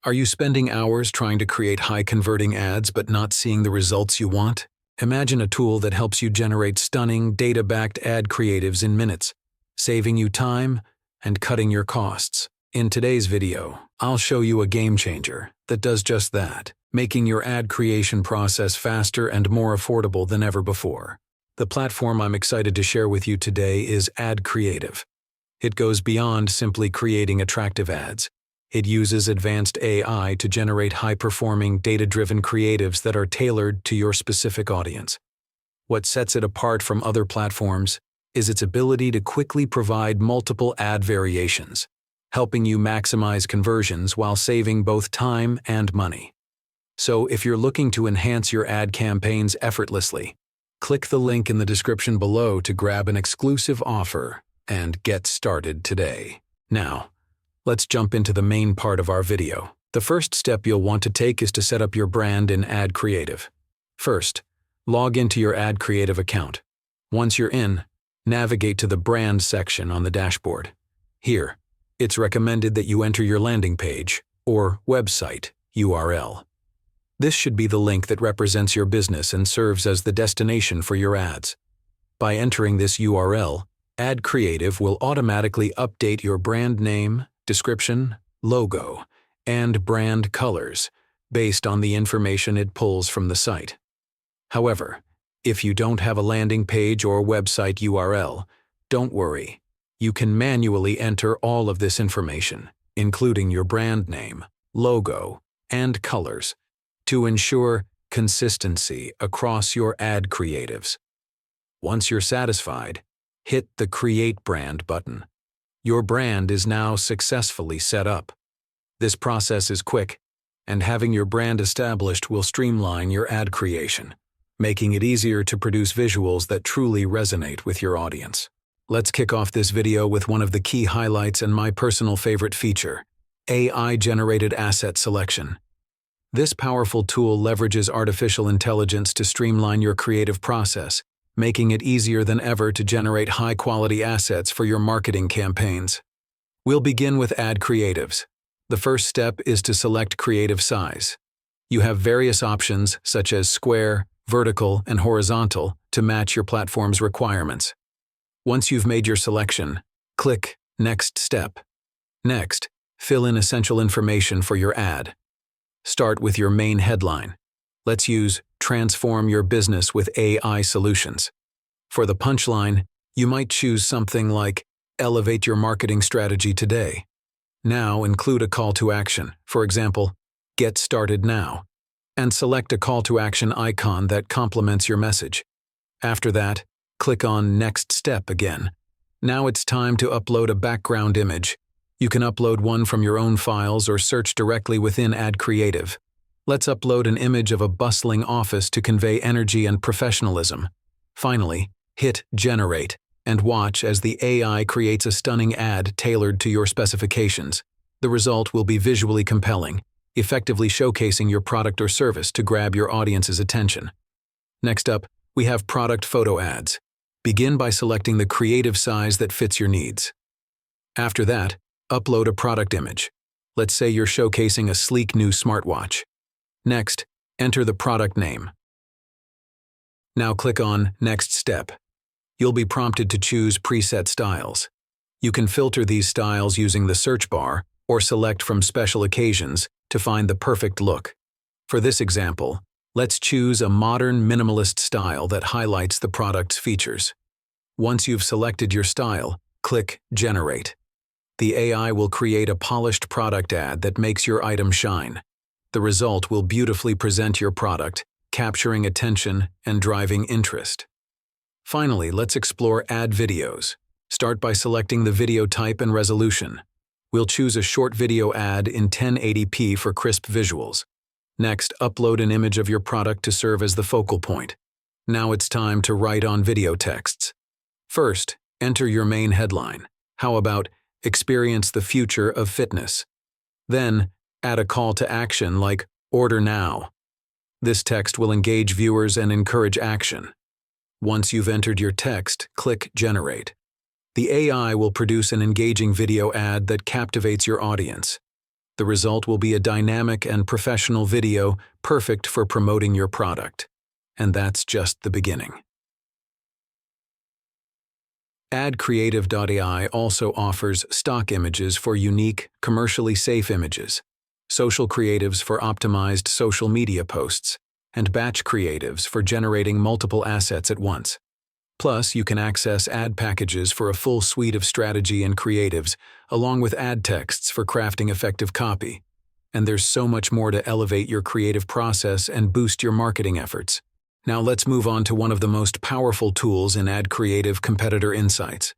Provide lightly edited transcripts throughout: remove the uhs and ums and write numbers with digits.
Are you spending hours trying to create high-converting ads but not seeing the results you want? Imagine a tool that helps you generate stunning, data-backed ad creatives in minutes, saving you time and cutting your costs. In today's video, I'll show you a game changer that does just that, making your ad creation process faster and more affordable than ever before. The platform I'm excited to share with you today is AdCreative. It goes beyond simply creating attractive ads. It uses advanced AI to generate high-performing, data-driven creatives that are tailored to your specific audience. What sets it apart from other platforms is its ability to quickly provide multiple ad variations, helping you maximize conversions while saving both time and money. So if you're looking to enhance your ad campaigns effortlessly, click the link in the description below to grab an exclusive offer and get started today. Now, let's jump into the main part of our video. The first step you'll want to take is to set up your brand in AdCreative. First, log into your AdCreative account. Once you're in, navigate to the Brand section on the dashboard. Here, it's recommended that you enter your landing page or website URL. This should be the link that represents your business and serves as the destination for your ads. By entering this URL, AdCreative will automatically update your brand name, description, logo, and brand colors based on the information it pulls from the site. However, if you don't have a landing page or website URL, don't worry. You can manually enter all of this information, including your brand name, logo, and colors, to ensure consistency across your ad creatives. Once you're satisfied, hit the Create Brand button. Your brand is now successfully set up. This process is quick, and having your brand established will streamline your ad creation, making it easier to produce visuals that truly resonate with your audience. Let's kick off this video with one of the key highlights and my personal favorite feature, AI-generated asset selection. This powerful tool leverages artificial intelligence to streamline your creative process, making it easier than ever to generate high-quality assets for your marketing campaigns. We'll begin with ad creatives. The first step is to select creative size. You have various options such as square, vertical, and horizontal to match your platform's requirements. Once you've made your selection, click Next Step. Next, fill in essential information for your ad. Start with your main headline. Let's use Transform Your Business with AI Solutions. For the punchline, you might choose something like Elevate Your Marketing Strategy Today. Now include a call to action, for example, Get Started Now, and select a call to action icon that complements your message. After that, click on Next Step again. Now it's time to upload a background image. You can upload one from your own files or search directly within AdCreative. Let's upload an image of a bustling office to convey energy and professionalism. Finally, hit Generate and watch as the AI creates a stunning ad tailored to your specifications. The result will be visually compelling, effectively showcasing your product or service to grab your audience's attention. Next up, we have product photo ads. Begin by selecting the creative size that fits your needs. After that, upload a product image. Let's say you're showcasing a sleek new smartwatch. Next, enter the product name. Now click on Next Step. You'll be prompted to choose preset styles. You can filter these styles using the search bar or select from special occasions to find the perfect look. For this example, let's choose a modern minimalist style that highlights the product's features. Once you've selected your style, click Generate. The AI will create a polished product ad that makes your item shine. The result will beautifully present your product, capturing attention and driving interest. Finally, let's explore ad videos. Start by selecting the video type and resolution. We'll choose a short video ad in 1080p for crisp visuals. Next, upload an image of your product to serve as the focal point. Now it's time to write on video texts. First, enter your main headline. How about Experience the Future of Fitness? Then, add a call to action like Order Now. This text will engage viewers and encourage action. Once you've entered your text, click Generate. The AI will produce an engaging video ad that captivates your audience. The result will be a dynamic and professional video perfect for promoting your product. And that's just the beginning. AdCreative.ai also offers stock images for unique, commercially safe images, social creatives for optimized social media posts, and batch creatives for generating multiple assets at once. Plus, you can access ad packages for a full suite of strategy and creatives, along with ad texts for crafting effective copy. And there's so much more to elevate your creative process and boost your marketing efforts. Now let's move on to one of the most powerful tools in AdCreative, Competitor Insights.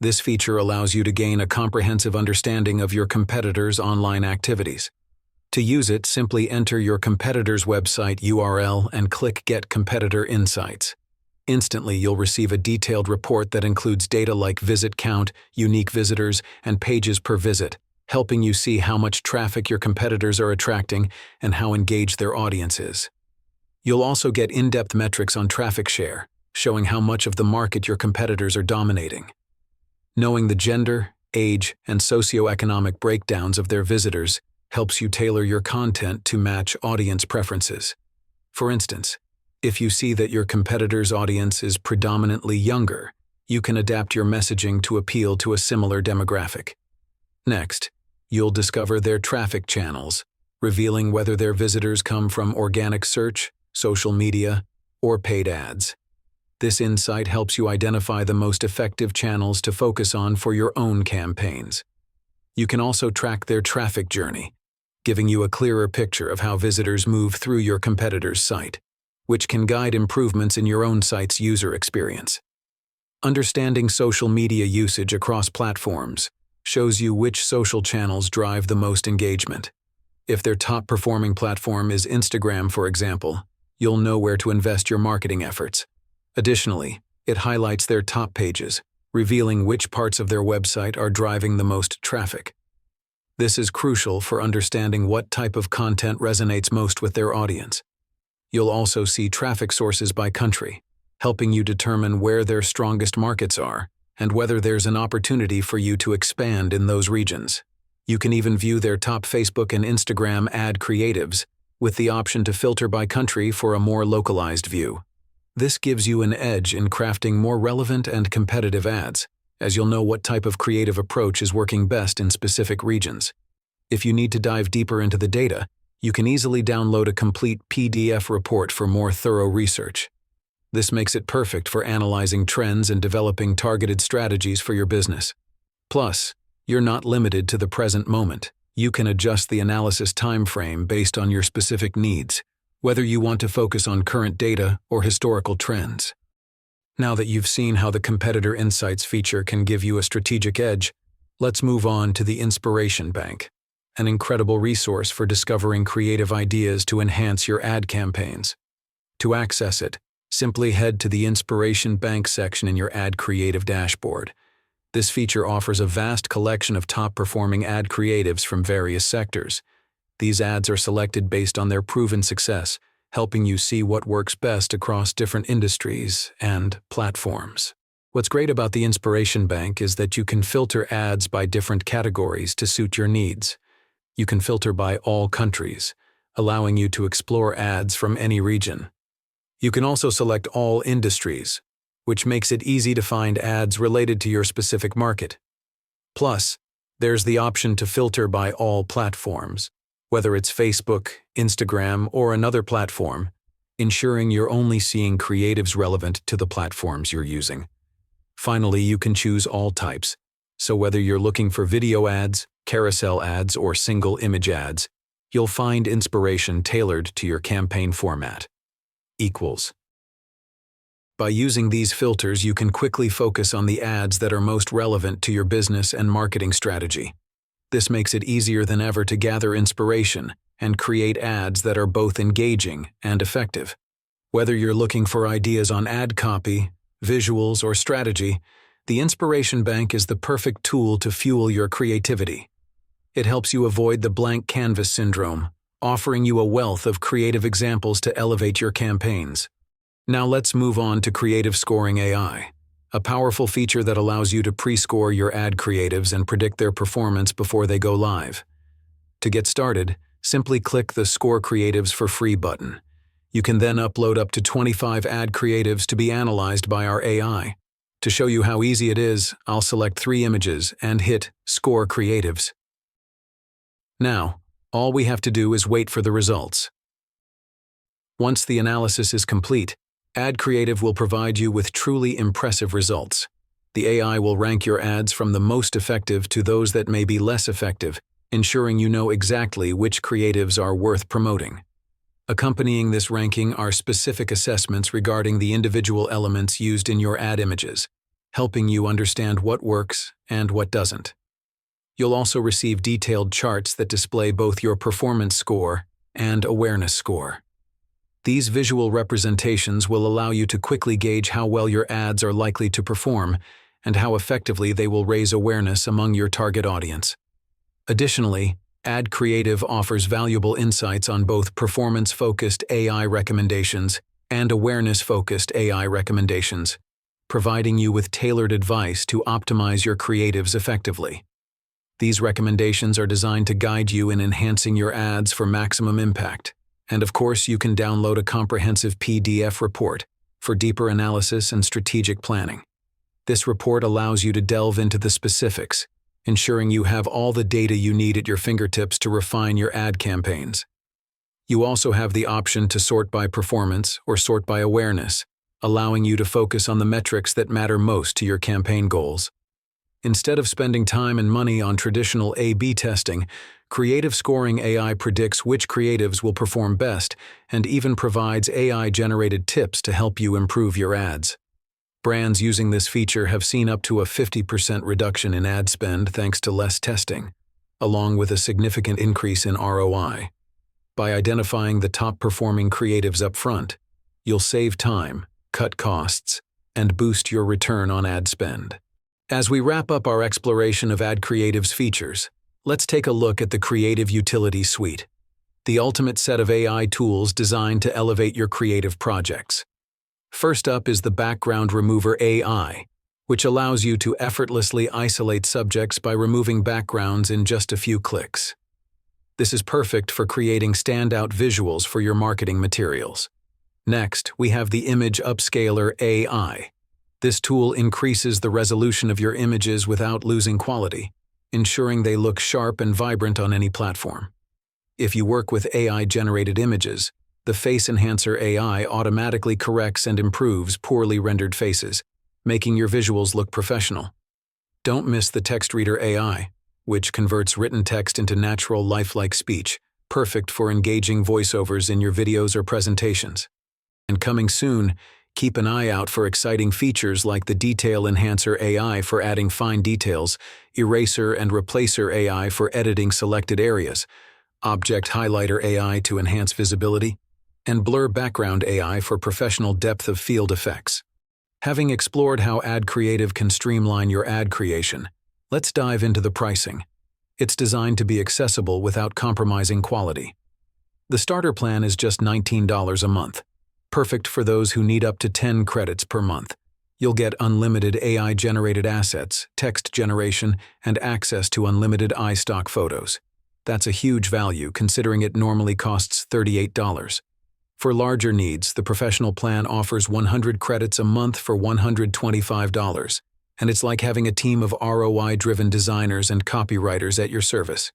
This feature allows you to gain a comprehensive understanding of your competitors' online activities. To use it, simply enter your competitor's website URL and click Get Competitor Insights. Instantly, you'll receive a detailed report that includes data like visit count, unique visitors, and pages per visit, helping you see how much traffic your competitors are attracting and how engaged their audience is. You'll also get in-depth metrics on traffic share, showing how much of the market your competitors are dominating. Knowing the gender, age, and socioeconomic breakdowns of their visitors helps you tailor your content to match audience preferences. For instance, if you see that your competitor's audience is predominantly younger, you can adapt your messaging to appeal to a similar demographic. Next, you'll discover their traffic channels, revealing whether their visitors come from organic search, social media, or paid ads. This insight helps you identify the most effective channels to focus on for your own campaigns. You can also track their traffic journey, giving you a clearer picture of how visitors move through your competitor's site, which can guide improvements in your own site's user experience. Understanding social media usage across platforms shows you which social channels drive the most engagement. If their top-performing platform is Instagram, for example, you'll know where to invest your marketing efforts. Additionally, it highlights their top pages, revealing which parts of their website are driving the most traffic. This is crucial for understanding what type of content resonates most with their audience. You'll also see traffic sources by country, helping you determine where their strongest markets are and whether there's an opportunity for you to expand in those regions. You can even view their top Facebook and Instagram ad creatives, with the option to filter by country for a more localized view. This gives you an edge in crafting more relevant and competitive ads, as you'll know what type of creative approach is working best in specific regions. If you need to dive deeper into the data, you can easily download a complete PDF report for more thorough research. This makes it perfect for analyzing trends and developing targeted strategies for your business. Plus, you're not limited to the present moment. You can adjust the analysis time frame based on your specific needs, whether you want to focus on current data or historical trends. Now that you've seen how the Competitor Insights feature can give you a strategic edge, let's move on to the Inspiration Bank, an incredible resource for discovering creative ideas to enhance your ad campaigns. To access it, simply head to the Inspiration Bank section in your AdCreative dashboard. This feature offers a vast collection of top-performing ad creatives from various sectors. These ads are selected based on their proven success, helping you see what works best across different industries and platforms. What's great about the Inspiration Bank is that you can filter ads by different categories to suit your needs. You can filter by all countries, allowing you to explore ads from any region. You can also select all industries, which makes it easy to find ads related to your specific market. Plus, there's the option to filter by all platforms, whether it's Facebook, Instagram, or another platform, ensuring you're only seeing creatives relevant to the platforms you're using. Finally, you can choose all types, so whether you're looking for video ads, carousel ads, or single image ads, you'll find inspiration tailored to your campaign format. By using these filters, you can quickly focus on the ads that are most relevant to your business and marketing strategy. This makes it easier than ever to gather inspiration and create ads that are both engaging and effective. Whether you're looking for ideas on ad copy, visuals, or strategy, the Inspiration Bank is the perfect tool to fuel your creativity. It helps you avoid the blank canvas syndrome, offering you a wealth of creative examples to elevate your campaigns. Now let's move on to Creative Scoring AI, a powerful feature that allows you to pre-score your ad creatives and predict their performance before they go live. To get started, simply click the Score Creatives for Free button. You can then upload up to 25 ad creatives to be analyzed by our AI. To show you how easy it is, I'll select 3 images and hit Score Creatives. Now, all we have to do is wait for the results. Once the analysis is complete, AdCreative will provide you with truly impressive results. The AI will rank your ads from the most effective to those that may be less effective, ensuring you know exactly which creatives are worth promoting. Accompanying this ranking are specific assessments regarding the individual elements used in your ad images, helping you understand what works and what doesn't. You'll also receive detailed charts that display both your performance score and awareness score. These visual representations will allow you to quickly gauge how well your ads are likely to perform and how effectively they will raise awareness among your target audience. Additionally, AdCreative offers valuable insights on both performance-focused AI recommendations and awareness-focused AI recommendations, providing you with tailored advice to optimize your creatives effectively. These recommendations are designed to guide you in enhancing your ads for maximum impact. And of course, you can download a comprehensive PDF report for deeper analysis and strategic planning. This report allows you to delve into the specifics, ensuring you have all the data you need at your fingertips to refine your ad campaigns. You also have the option to sort by performance or sort by awareness, allowing you to focus on the metrics that matter most to your campaign goals. Instead of spending time and money on traditional A/B testing, Creative Scoring AI predicts which creatives will perform best and even provides AI-generated tips to help you improve your ads. Brands using this feature have seen up to a 50% reduction in ad spend thanks to less testing, along with a significant increase in ROI. By identifying the top-performing creatives up front, you'll save time, cut costs, and boost your return on ad spend. As we wrap up our exploration of AdCreative's features, let's take a look at the Creative Utility Suite, the ultimate set of AI tools designed to elevate your creative projects. First up is the Background Remover AI, which allows you to effortlessly isolate subjects by removing backgrounds in just a few clicks. This is perfect for creating standout visuals for your marketing materials. Next, we have the Image Upscaler AI. This tool increases the resolution of your images without losing quality, ensuring they look sharp and vibrant on any platform. If you work with AI-generated images, the Face Enhancer AI automatically corrects and improves poorly rendered faces, making your visuals look professional. Don't miss the Text Reader AI, which converts written text into natural, lifelike speech, perfect for engaging voiceovers in your videos or presentations. And coming soon, keep an eye out for exciting features like the Detail Enhancer AI for adding fine details, Eraser and Replacer AI for editing selected areas, Object Highlighter AI to enhance visibility, and Blur Background AI for professional depth of field effects. Having explored how AdCreative can streamline your ad creation, let's dive into the pricing. It's designed to be accessible without compromising quality. The starter plan is just $19 a month. Perfect for those who need up to 10 credits per month. You'll get unlimited AI-generated assets, text generation, and access to unlimited iStock photos. That's a huge value considering it normally costs $38. For larger needs, the professional plan offers 100 credits a month for $125, and it's like having a team of ROI-driven designers and copywriters at your service.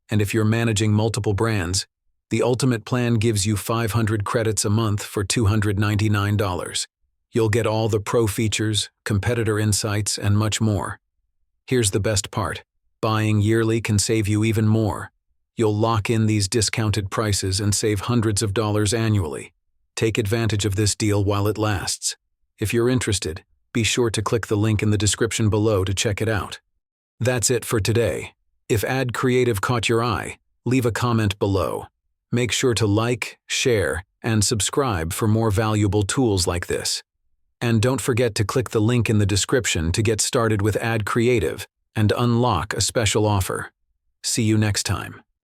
And if you're managing multiple brands, the Ultimate Plan gives you 500 credits a month for $299. You'll get all the pro features, competitor insights, and much more. Here's the best part. Buying yearly can save you even more. You'll lock in these discounted prices and save hundreds of dollars annually. Take advantage of this deal while it lasts. If you're interested, be sure to click the link in the description below to check it out. That's it for today. If AdCreative caught your eye, leave a comment below. Make sure to like, share, and subscribe for more valuable tools like this. And don't forget to click the link in the description to get started with AdCreative and unlock a special offer. See you next time.